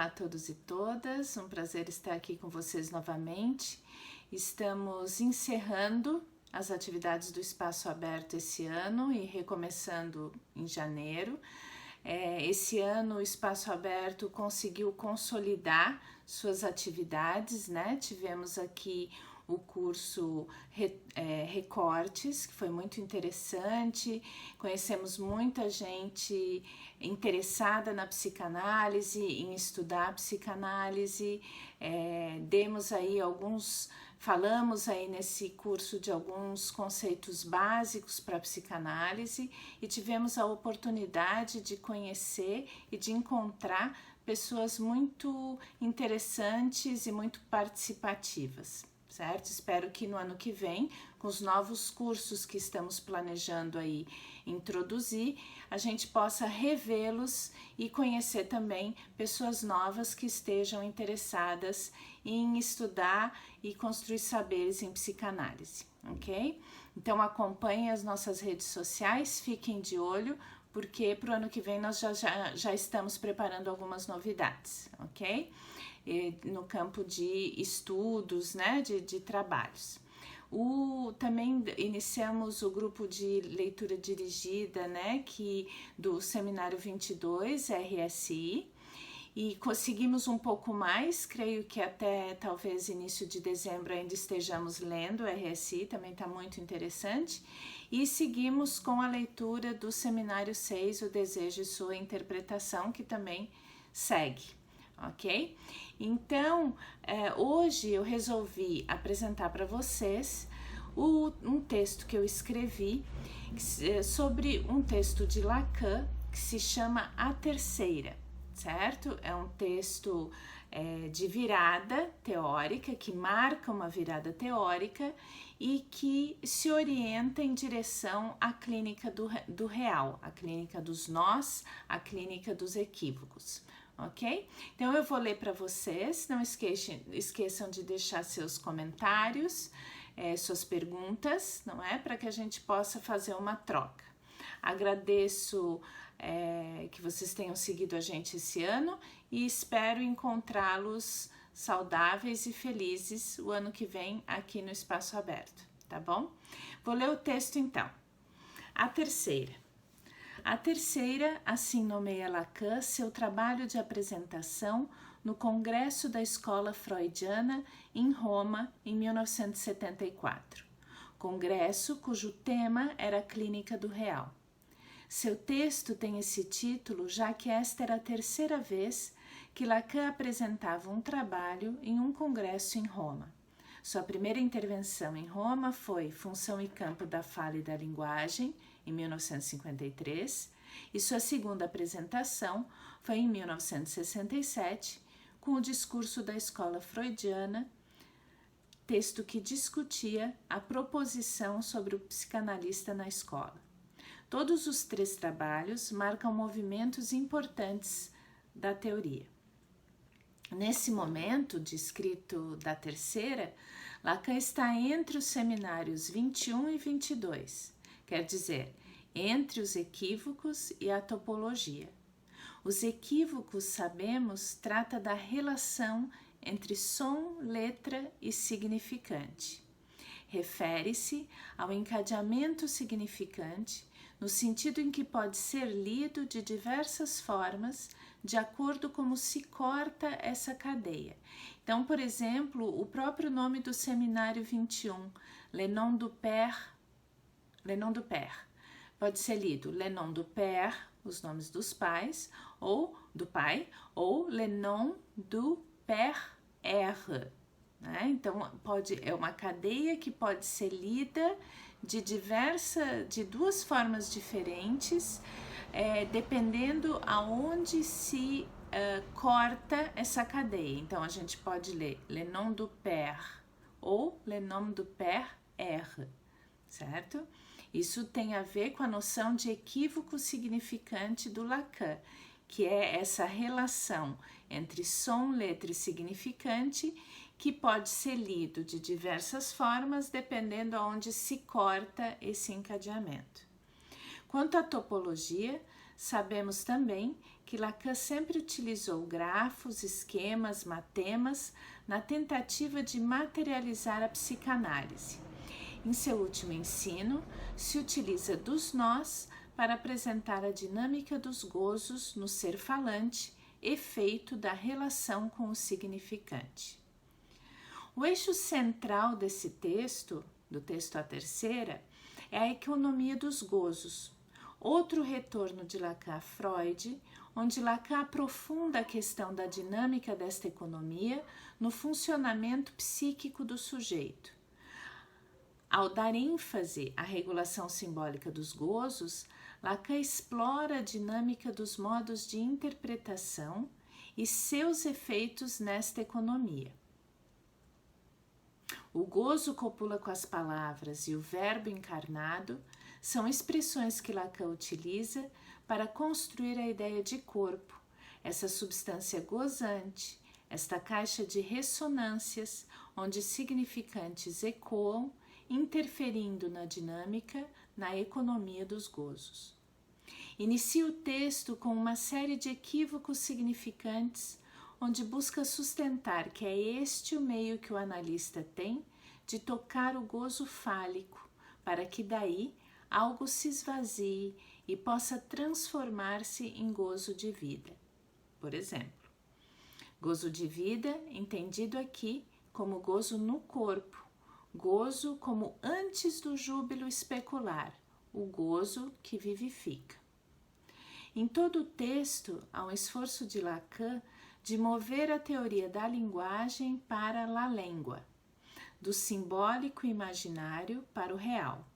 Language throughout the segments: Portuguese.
Olá a todos e todas, um prazer estar aqui com vocês novamente. Estamos encerrando as atividades do Espaço Aberto esse ano e recomeçando em janeiro. Esse ano o Espaço Aberto conseguiu consolidar suas atividades, né? Tivemos aqui o curso Recortes, que foi muito interessante, conhecemos muita gente interessada na psicanálise, em estudar psicanálise, falamos aí nesse curso de alguns conceitos básicos para a psicanálise e tivemos a oportunidade de conhecer e de encontrar pessoas muito interessantes e muito participativas. Certo? Espero que no ano que vem, com os novos cursos que estamos planejando aí introduzir, a gente possa revê-los e conhecer também pessoas novas que estejam interessadas em estudar e construir saberes em psicanálise, ok? Então acompanhem as nossas redes sociais, fiquem de olho, porque para o ano que vem nós já estamos preparando algumas novidades, ok? No campo de estudos, né, de trabalhos. Também iniciamos o grupo de leitura dirigida, né, do Seminário 22, RSI, e conseguimos um pouco mais, creio que até talvez início de dezembro ainda estejamos lendo o RSI, também está muito interessante, e seguimos com a leitura do Seminário 6, O Desejo e Sua Interpretação, que também segue. Ok? Então, hoje eu resolvi apresentar para vocês um texto que eu escrevi sobre um texto de Lacan que se chama A Terceira, certo? É um texto de virada teórica, que marca uma virada teórica e que se orienta em direção à clínica do real, a clínica dos nós, a clínica dos equívocos. Ok? Então eu vou ler para vocês, não esqueçam de deixar seus comentários, suas perguntas, não é? Para que a gente possa fazer uma troca. Agradeço que vocês tenham seguido a gente esse ano e espero encontrá-los saudáveis e felizes o ano que vem aqui no Espaço Aberto, tá bom? Vou ler o texto então. A terceira. A terceira, assim nomeia Lacan seu trabalho de apresentação no Congresso da Escola Freudiana em Roma, em 1974. Congresso cujo tema era a clínica do real. Seu texto tem esse título já que esta era a terceira vez que Lacan apresentava um trabalho em um congresso em Roma. Sua primeira intervenção em Roma foi Função e Campo da Fala e da Linguagem, em 1953, e sua segunda apresentação foi em 1967, com o discurso da escola freudiana, texto que discutia a proposição sobre o psicanalista na escola. Todos os três trabalhos marcam movimentos importantes da teoria. Nesse momento de escrito da terceira, Lacan está entre os seminários 21 e 22, quer dizer, entre os equívocos e a topologia. Os equívocos, sabemos, trata da relação entre som, letra e significante. Refere-se ao encadeamento significante, no sentido em que pode ser lido de diversas formas, de acordo como se corta essa cadeia. Então, por exemplo, o próprio nome do Seminário 21, Le Nom du Père, pode ser lido Le Nom du Père, os nomes dos pais, ou do pai, ou Le Nom du Père R. Né? Então, é uma cadeia que pode ser lida de duas formas diferentes, dependendo aonde se corta essa cadeia. Então, a gente pode ler Le Nom du Père ou Le Nom du Père R, certo? Isso tem a ver com a noção de equívoco significante do Lacan, que é essa relação entre som, letra e significante, que pode ser lido de diversas formas, dependendo de onde se corta esse encadeamento. Quanto à topologia, Sabemos também que Lacan sempre utilizou grafos, esquemas, matemas na tentativa de materializar a psicanálise. Em seu último ensino, se utiliza dos nós para apresentar a dinâmica dos gozos no ser falante, efeito da relação com o significante. O eixo central desse texto, do texto A Terceira, é a economia dos gozos, outro retorno de Lacan a Freud, onde Lacan aprofunda a questão da dinâmica desta economia no funcionamento psíquico do sujeito. Ao dar ênfase à regulação simbólica dos gozos, Lacan explora a dinâmica dos modos de interpretação e seus efeitos nesta economia. O gozo copula com as palavras e o verbo encarnado são expressões que Lacan utiliza para construir a ideia de corpo, essa substância gozante, esta caixa de ressonâncias onde significantes ecoam, interferindo na dinâmica, na economia dos gozos. Inicia o texto com uma série de equívocos significantes, onde busca sustentar que é este o meio que o analista tem de tocar o gozo fálico, para que daí algo se esvazie e possa transformar-se em gozo de vida. Por exemplo, gozo de vida entendido aqui como gozo no corpo, gozo como antes do júbilo especular, o gozo que vivifica. Em todo o texto, há um esforço de Lacan de mover a teoria da linguagem para la língua, do simbólico e imaginário para o real.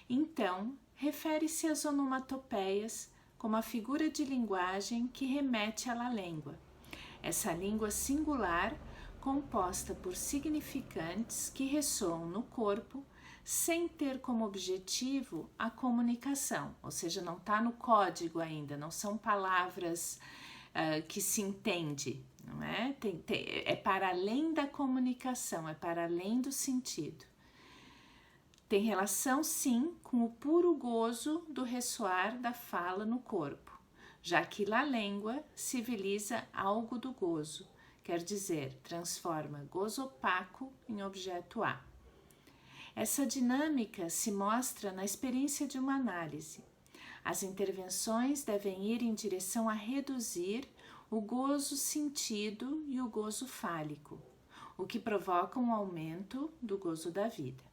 Então, refere-se às onomatopeias como a figura de linguagem que remete à la língua, essa língua singular composta por significantes que ressoam no corpo sem ter como objetivo a comunicação, ou seja, não está no código ainda, não são palavras que se entende, não é? É para além da comunicação, é para além do sentido. Tem relação, sim, com o puro gozo do ressoar da fala no corpo, já que la língua civiliza algo do gozo, quer dizer, transforma gozo opaco em objeto A. Essa dinâmica se mostra na experiência de uma análise. As intervenções devem ir em direção a reduzir o gozo sentido e o gozo fálico, o que provoca um aumento do gozo da vida.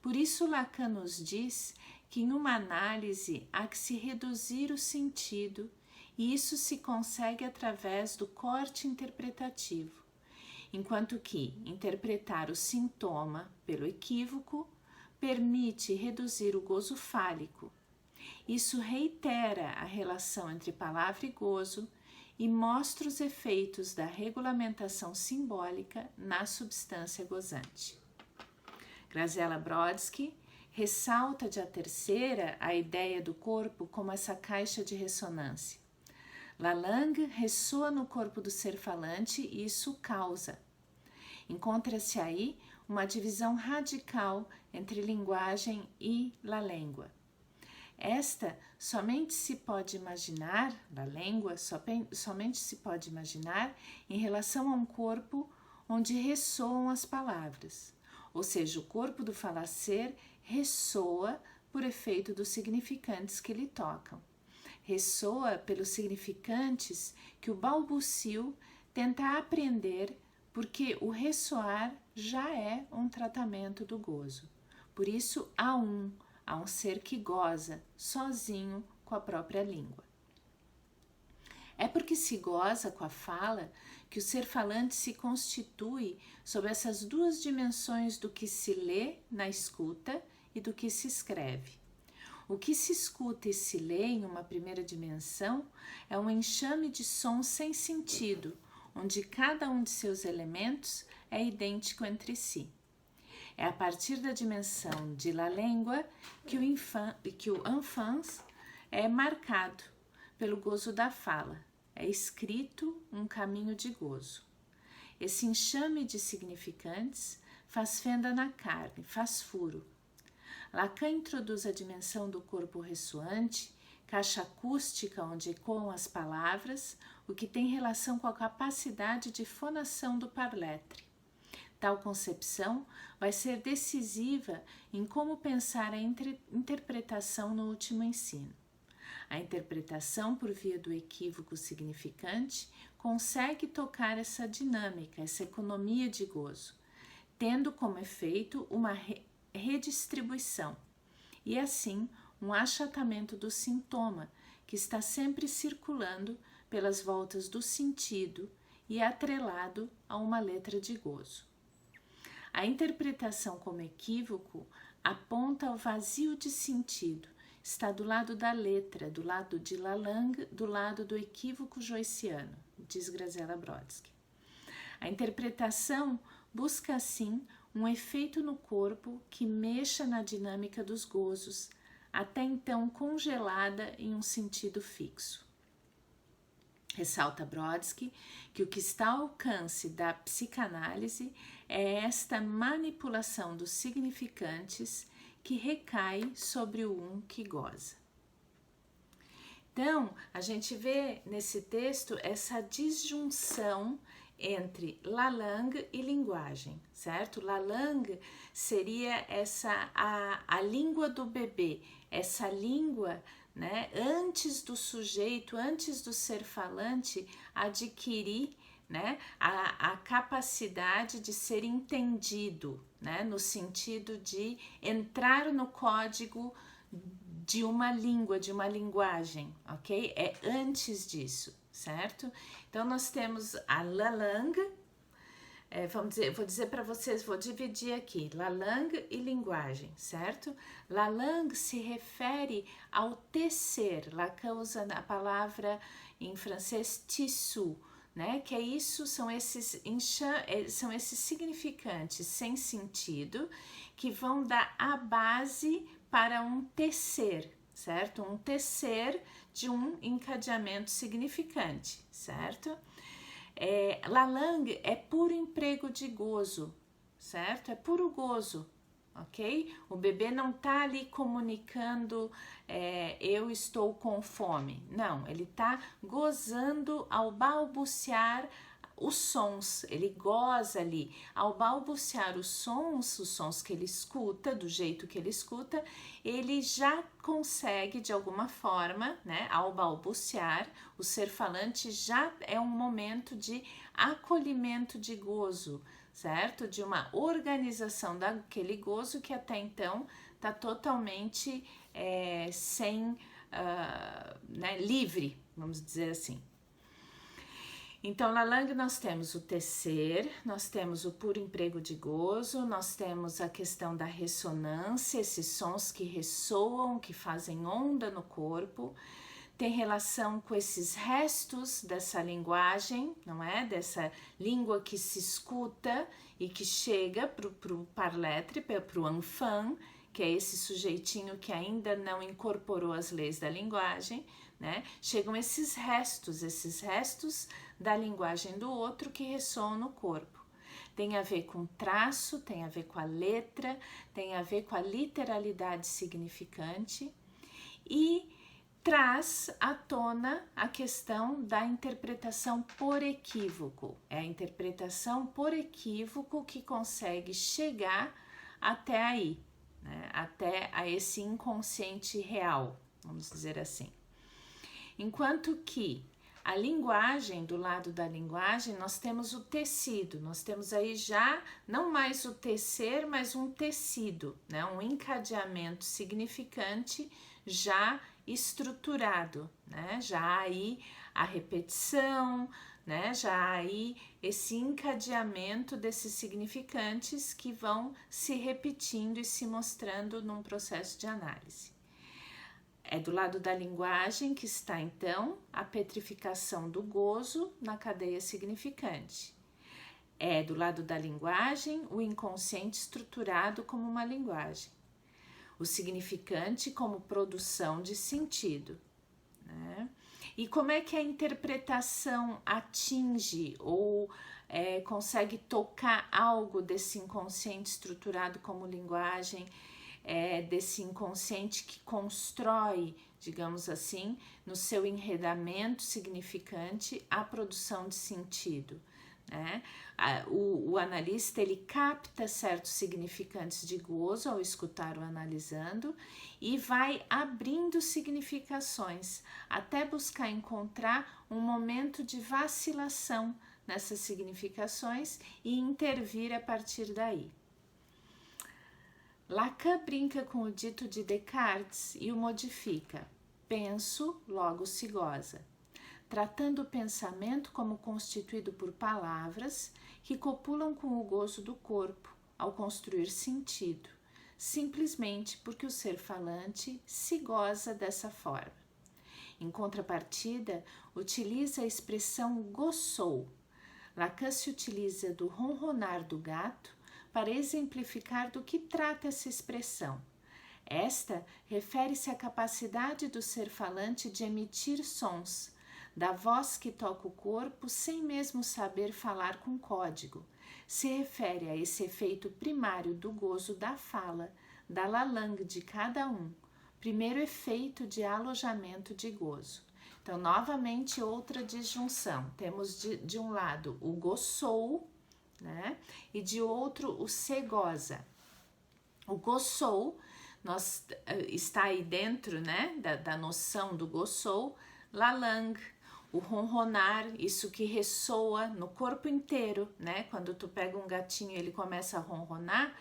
Por isso, Lacan nos diz que em uma análise há que se reduzir o sentido, e isso se consegue através do corte interpretativo, enquanto que interpretar o sintoma pelo equívoco permite reduzir o gozo fálico. Isso reitera a relação entre palavra e gozo e mostra os efeitos da regulamentação simbólica na substância gozante. Graziella Brodsky ressalta de A Terceira a ideia do corpo como essa caixa de ressonância. Lalang ressoa no corpo do ser falante e isso causa. Encontra-se aí uma divisão radical entre linguagem e la língua. Esta somente se pode imaginar, la língua somente se pode imaginar em relação a um corpo onde ressoam as palavras, ou seja, o corpo do falacer ressoa por efeito dos significantes que lhe tocam. Ressoa pelos significantes que o balbucio tenta aprender, porque o ressoar já é um tratamento do gozo. Por isso, há um ser que goza sozinho com a própria língua. É porque se goza com a fala que o ser falante se constitui sob essas duas dimensões do que se lê na escuta e do que se escreve. O que se escuta e se lê em uma primeira dimensão é um enxame de sons sem sentido, onde cada um de seus elementos é idêntico entre si. É a partir da dimensão de la língua que o enfance é marcado pelo gozo da fala. É escrito um caminho de gozo. Esse enxame de significantes faz fenda na carne, faz furo. Lacan introduz a dimensão do corpo ressoante, caixa acústica onde ecoam as palavras, o que tem relação com a capacidade de fonação do parletre. Tal concepção vai ser decisiva em como pensar a interpretação no último ensino. A interpretação por via do equívoco significante consegue tocar essa dinâmica, essa economia de gozo, tendo como efeito uma redistribuição e, assim, um achatamento do sintoma que está sempre circulando pelas voltas do sentido e atrelado a uma letra de gozo. A interpretação como equívoco aponta ao vazio de sentido, está do lado da letra, do lado de Lalande, do lado do equívoco joyciano, diz Graziella Brodsky. A interpretação busca, assim, um efeito no corpo que mexa na dinâmica dos gozos, até então congelada em um sentido fixo. Ressalta Brodsky que o que está ao alcance da psicanálise é esta manipulação dos significantes que recai sobre o um que goza. Então, a gente vê nesse texto essa disjunção entre Lalande e linguagem, certo? Lalande seria a língua do bebê, essa língua, né, antes do sujeito, antes do ser falante adquirir, né, a capacidade de ser entendido, né, no sentido de entrar no código de uma língua, de uma linguagem, ok? É antes disso, certo? Então, nós temos a Lalande, vou dizer para vocês, vou dividir aqui, Lalande e linguagem, certo? Lalande se refere ao tecer, Lacan usa a palavra em francês tissu, né? Que é isso, são esses significantes sem sentido que vão dar a base para um tecer, certo? Um tecer de um encadeamento significante, certo? Lalande é puro emprego de gozo, certo? É puro gozo, ok? O bebê não tá ali comunicando eu estou com fome, não, ele tá gozando ao balbuciar os sons, ele goza ali, ao balbuciar os sons que ele escuta, do jeito que ele escuta, ele já consegue de alguma forma, né, ao balbuciar, o ser falante já é um momento de acolhimento de gozo, certo? De uma organização daquele gozo que até então está totalmente livre, vamos dizer assim. Então, Lalande, nós temos o tecer, nós temos o puro emprego de gozo, nós temos a questão da ressonância, esses sons que ressoam, que fazem onda no corpo, tem relação com esses restos dessa linguagem, não é? Dessa língua que se escuta e que chega para o parletre, para o enfant, que é esse sujeitinho que ainda não incorporou as leis da linguagem, né? Chegam esses restos da linguagem do outro que ressoam no corpo. Tem a ver com traço, tem a ver com a letra, tem a ver com a literalidade significante e traz à tona a questão da interpretação por equívoco. É a interpretação por equívoco que consegue chegar até aí, né? Até a esse inconsciente real, vamos dizer assim. Enquanto que a linguagem, do lado da linguagem, nós temos o tecido, nós temos aí já não mais o tecer, mas um tecido, né? Um encadeamento significante já estruturado, né? Já aí a repetição, né? Já aí esse encadeamento desses significantes que vão se repetindo e se mostrando num processo de análise. É do lado da linguagem que está, então, a petrificação do gozo na cadeia significante. É do lado da linguagem o inconsciente estruturado como uma linguagem. O significante como produção de sentido, né? E como é que a interpretação atinge ou consegue tocar algo desse inconsciente estruturado como linguagem? desse inconsciente que constrói, digamos assim, no seu enredamento significante, a produção de sentido, né? O analista, ele capta certos significantes de gozo ao escutar o analisando e vai abrindo significações até buscar encontrar um momento de vacilação nessas significações e intervir a partir daí. Lacan brinca com o dito de Descartes e o modifica: penso, logo se goza, tratando o pensamento como constituído por palavras que copulam com o gozo do corpo ao construir sentido, simplesmente porque o ser falante se goza dessa forma. Em contrapartida, utiliza a expressão gozou. Lacan se utiliza do ronronar do gato para exemplificar do que trata essa expressão. Esta refere-se à capacidade do ser falante de emitir sons, da voz que toca o corpo sem mesmo saber falar com código. Se refere a esse efeito primário do gozo da fala, da lalang de cada um, primeiro efeito de alojamento de gozo. Então, novamente, outra disjunção. Temos de um lado o gozou, né? E de outro o se goza. O gozou está aí dentro, né, da noção do gozou, lalang, o ronronar, isso que ressoa no corpo inteiro, né? Quando tu pega um gatinho e ele começa a ronronar,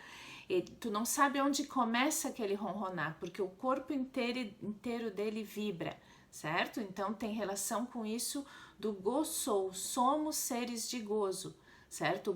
tu não sabe onde começa aquele ronronar, porque o corpo inteiro dele vibra, certo? Então tem relação com isso do gozou, somos seres de gozo, certo?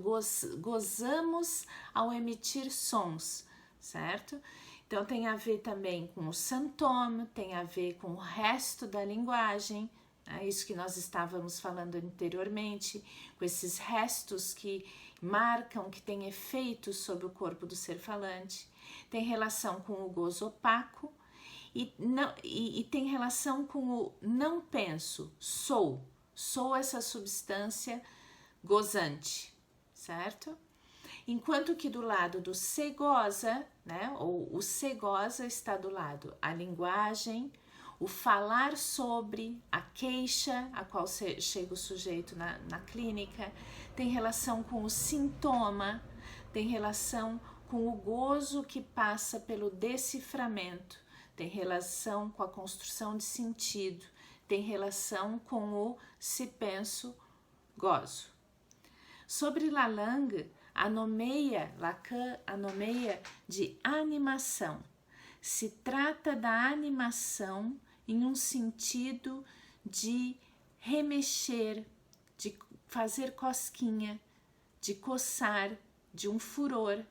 Gozamos ao emitir sons, certo? Então tem a ver também com o santome, tem a ver com o resto da linguagem, né? Isso que nós estávamos falando anteriormente, com esses restos que marcam, que têm efeitos sobre o corpo do ser falante. Tem relação com o gozo opaco e tem relação com o não penso, sou essa substância gozante, certo? Enquanto que do lado do se goza, né, ou o se goza, está do lado a linguagem, o falar sobre, a queixa a qual chega o sujeito na clínica, tem relação com o sintoma, tem relação com o gozo que passa pelo deciframento, tem relação com a construção de sentido, tem relação com o se penso, gozo. Sobre Lalang, Lacan a nomeia de animação. Se trata da animação em um sentido de remexer, de fazer cosquinha, de coçar, de um furor,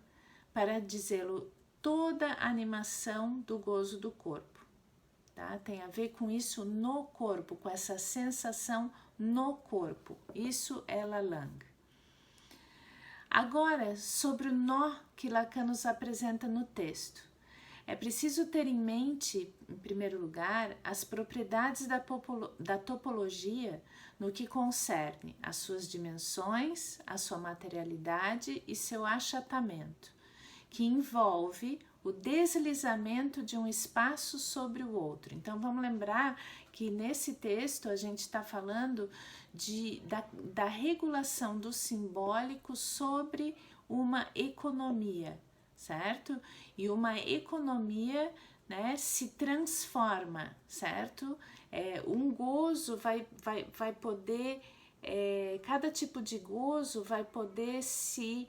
para dizê-lo toda a animação do gozo do corpo. Tá? Tem a ver com isso no corpo, com essa sensação no corpo. Isso é Lalang. Agora, sobre o nó que Lacan nos apresenta no texto. É preciso ter em mente, em primeiro lugar, as propriedades da topologia no que concerne às suas dimensões, a sua materialidade e seu achatamento, que envolve o deslizamento de um espaço sobre o outro. Então, vamos lembrar que nesse texto a gente está falando da regulação do simbólico sobre uma economia, certo? E uma economia, né, se transforma, certo? Um gozo vai poder, cada tipo de gozo vai poder se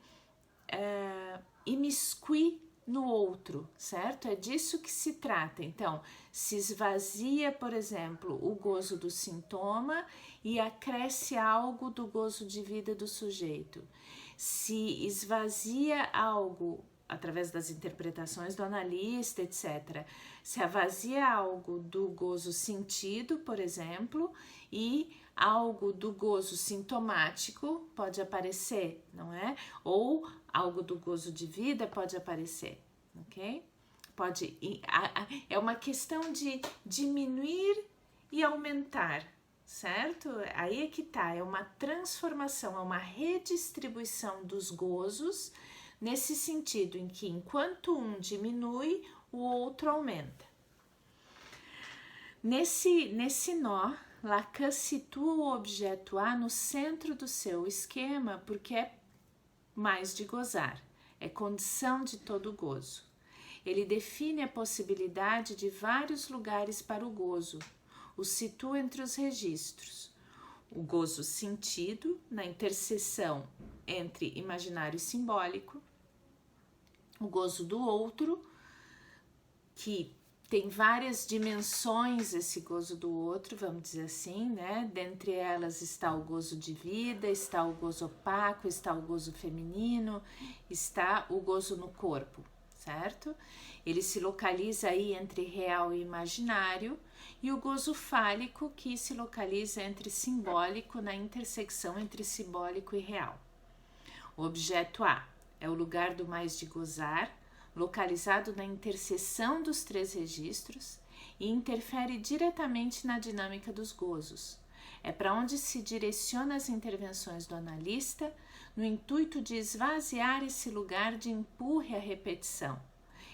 imiscuir no outro, certo? É disso que se trata. Então, se esvazia, por exemplo, o gozo do sintoma e acresce algo do gozo de vida do sujeito. Se esvazia algo através das interpretações do analista, etc. Se esvazia algo do gozo sentido, por exemplo, e algo do gozo sintomático pode aparecer, não é? Ou algo do gozo de vida pode aparecer, ok? É uma questão de diminuir e aumentar, certo? Aí é que tá, é uma transformação, é uma redistribuição dos gozos, nesse sentido em que enquanto um diminui, o outro aumenta. Nesse nó, Lacan situa o objeto A no centro do seu esquema porque é mais de gozar, é condição de todo gozo. Ele define a possibilidade de vários lugares para o gozo, o situa entre os registros. O gozo sentido, na interseção entre imaginário e simbólico, o gozo do outro, que tem várias dimensões esse gozo do outro, vamos dizer assim, né? Dentre elas está o gozo de vida, está o gozo opaco, está o gozo feminino, está o gozo no corpo, certo? Ele se localiza aí entre real e imaginário, e o gozo fálico, que se localiza entre simbólico, na intersecção entre simbólico e real. O objeto A é o lugar do mais de gozar, localizado na interseção dos três registros e interfere diretamente na dinâmica dos gozos. É para onde se direciona as intervenções do analista no intuito de esvaziar esse lugar de empurre à repetição.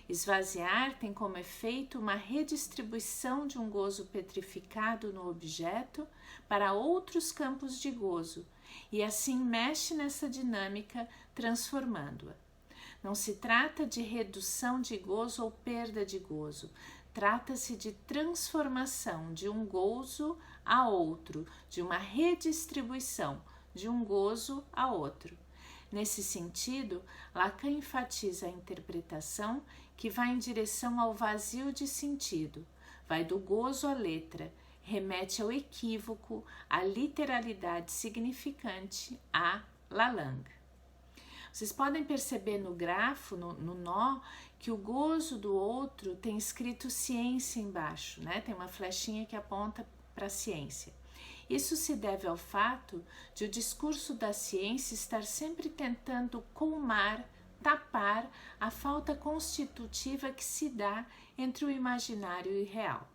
Esvaziar tem como efeito uma redistribuição de um gozo petrificado no objeto para outros campos de gozo e assim mexe nessa dinâmica, transformando-a. Não se trata de redução de gozo ou perda de gozo, trata-se de transformação de um gozo a outro, de uma redistribuição de um gozo a outro. Nesse sentido, Lacan enfatiza a interpretação que vai em direção ao vazio de sentido, vai do gozo à letra, remete ao equívoco, à literalidade significante, a Lalande. Vocês podem perceber no grafo, no nó, que o gozo do outro tem escrito ciência embaixo, né? Tem uma flechinha que aponta para a ciência. Isso se deve ao fato de o discurso da ciência estar sempre tentando colmar, tapar a falta constitutiva que se dá entre o imaginário e o real.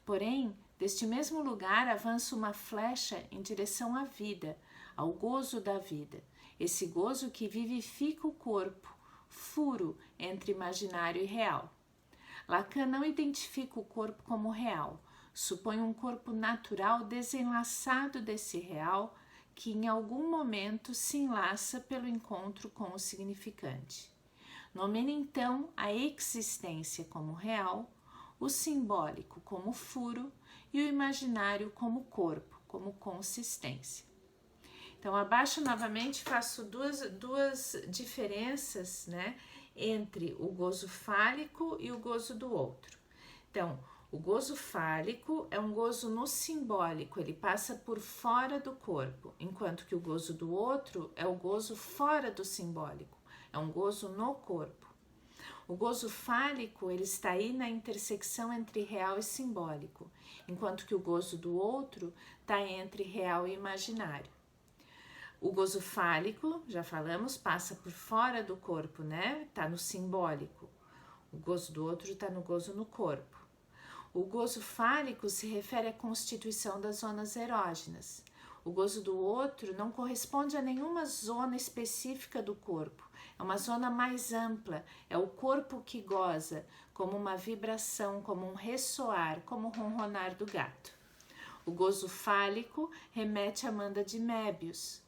Porém, deste mesmo lugar avança uma flecha em direção à vida, ao gozo da vida. Esse gozo que vivifica o corpo, furo entre imaginário e real. Lacan não identifica o corpo como real, supõe um corpo natural desenlaçado desse real que em algum momento se enlaça pelo encontro com o significante. Nomeia então a existência como real, o simbólico como furo e o imaginário como corpo, como consistência. Então, abaixo novamente faço duas diferenças, né, entre o gozo fálico e o gozo do outro. Então, o gozo fálico é um gozo no simbólico, ele passa por fora do corpo, enquanto que o gozo do outro é o gozo fora do simbólico, é um gozo no corpo. O gozo fálico, ele está aí na intersecção entre real e simbólico, enquanto que o gozo do outro está entre real e imaginário. O gozo fálico, já falamos, passa por fora do corpo, né? Está no simbólico. O gozo do outro está no gozo no corpo. O gozo fálico se refere à constituição das zonas erógenas. O gozo do outro não corresponde a nenhuma zona específica do corpo. É uma zona mais ampla, é o corpo que goza, como uma vibração, como um ressoar, como o ronronar do gato. O gozo fálico remete à Amanda de Mébius.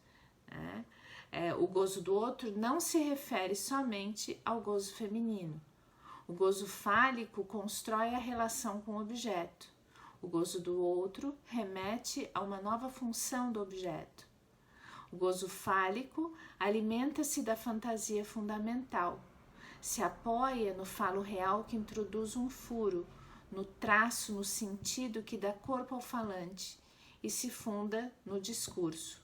O gozo do outro não se refere somente ao gozo feminino. O gozo fálico constrói a relação com o objeto. O gozo do outro remete a uma nova função do objeto. O gozo fálico alimenta-se da fantasia fundamental. Se apoia no falo real que introduz um furo, no traço, no sentido que dá corpo ao falante e se funda no discurso.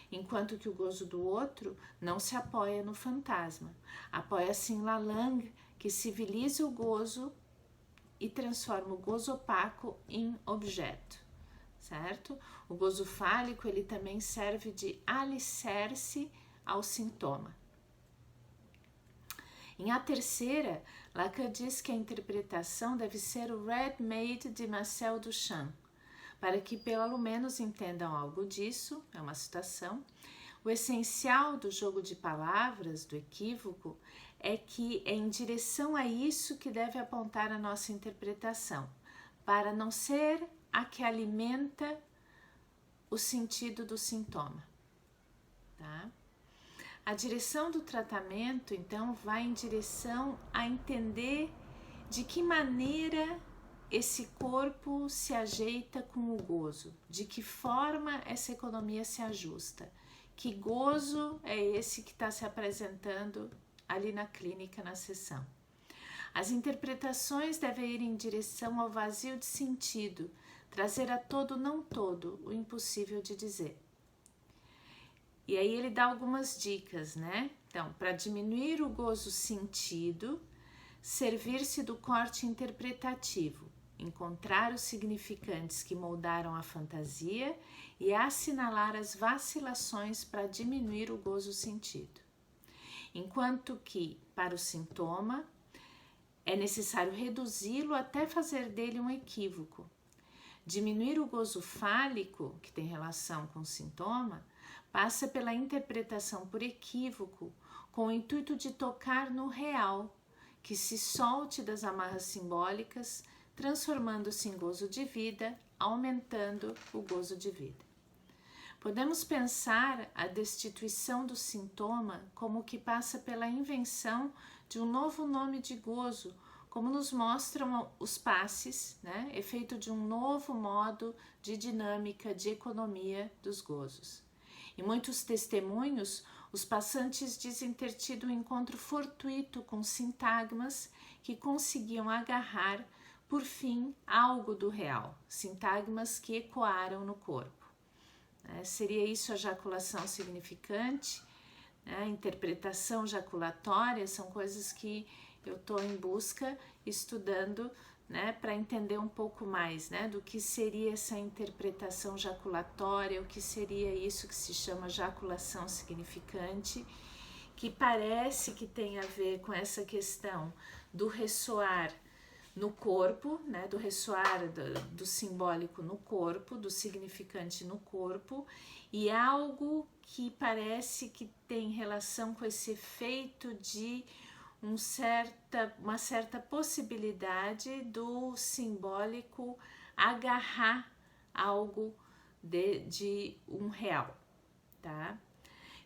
Enquanto que o gozo do outro não se apoia no fantasma, apoia-se em Lalande, que civiliza o gozo e transforma o gozo opaco em objeto, certo? O gozo fálico, ele também serve de alicerce ao sintoma. Em A Terceira, Lacan diz que a interpretação deve ser o ready-made de Marcel Duchamp. Para que pelo menos entendam algo disso, é uma citação, o essencial do jogo de palavras, do equívoco, é que é em direção a isso que deve apontar a nossa interpretação, para não ser a que alimenta o sentido do sintoma, tá? A direção do tratamento, então, vai em direção a entender de que maneira esse corpo se ajeita com o gozo, de que forma essa economia se ajusta, que gozo é esse que está se apresentando ali na clínica, na sessão. As interpretações devem ir em direção ao vazio de sentido, trazer a todo não todo, o impossível de dizer. E aí ele dá algumas dicas, né? Então, para diminuir o gozo sentido, servir-se do corte interpretativo, encontrar os significantes que moldaram a fantasia e assinalar as vacilações para diminuir o gozo sentido. Enquanto que, para o sintoma, é necessário reduzi-lo até fazer dele um equívoco. Diminuir o gozo fálico, que tem relação com o sintoma, passa pela interpretação por equívoco, com o intuito de tocar no real, que se solte das amarras simbólicas, transformando-se em gozo de vida, aumentando o gozo de vida. Podemos pensar a destituição do sintoma como que passa pela invenção de um novo nome de gozo, como nos mostram os passes, né? Efeito de um novo modo de dinâmica, de economia dos gozos. Em muitos testemunhos, os passantes dizem ter tido um encontro fortuito com sintagmas que conseguiam agarrar, por fim, algo do real, sintagmas que ecoaram no corpo. Seria isso a jaculação significante? A interpretação jaculatória são coisas que eu estou em busca, estudando, né, para entender um pouco mais, né, do que seria essa interpretação jaculatória, o que seria isso que se chama jaculação significante, que parece que tem a ver com essa questão do ressoar no corpo, né, do ressoar do simbólico no corpo, do significante no corpo, e algo que parece que tem relação com esse efeito de uma certa possibilidade do simbólico agarrar algo de um real, tá?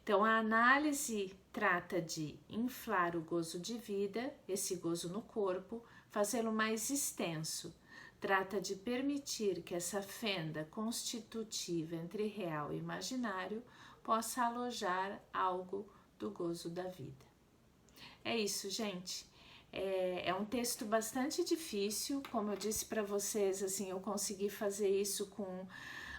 Então, a análise trata de inflar o gozo de vida, esse gozo no corpo, fazê-lo mais extenso. Trata de permitir que essa fenda constitutiva entre real e imaginário possa alojar algo do gozo da vida. É isso, gente. É um texto bastante difícil, como eu disse para vocês, assim, eu consegui fazer isso com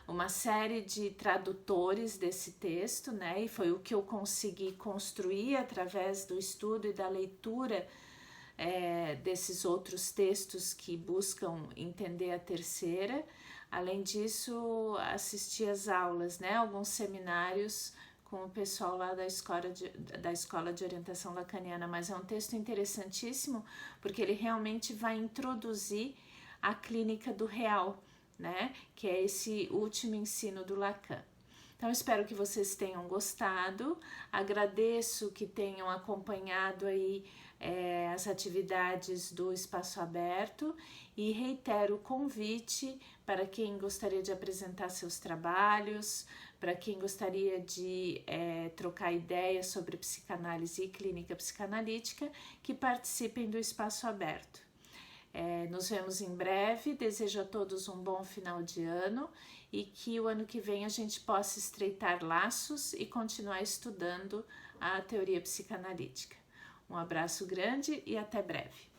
uma série de tradutores desse texto, né? E foi o que eu consegui construir através do estudo e da leitura desses outros textos que buscam entender a terceira. Além disso, assisti às aulas, né? Alguns seminários com o pessoal lá da escola de orientação lacaniana, mas é um texto interessantíssimo porque ele realmente vai introduzir a clínica do real, né? Que é esse último ensino do Lacan. Então, espero que vocês tenham gostado, agradeço que tenham acompanhado aí as atividades do Espaço Aberto e reitero o convite para quem gostaria de apresentar seus trabalhos, para quem gostaria de trocar ideias sobre psicanálise e clínica psicanalítica, que participem do Espaço Aberto. Nos vemos em breve, desejo a todos um bom final de ano e que o ano que vem a gente possa estreitar laços e continuar estudando a teoria psicanalítica. Um abraço grande e até breve.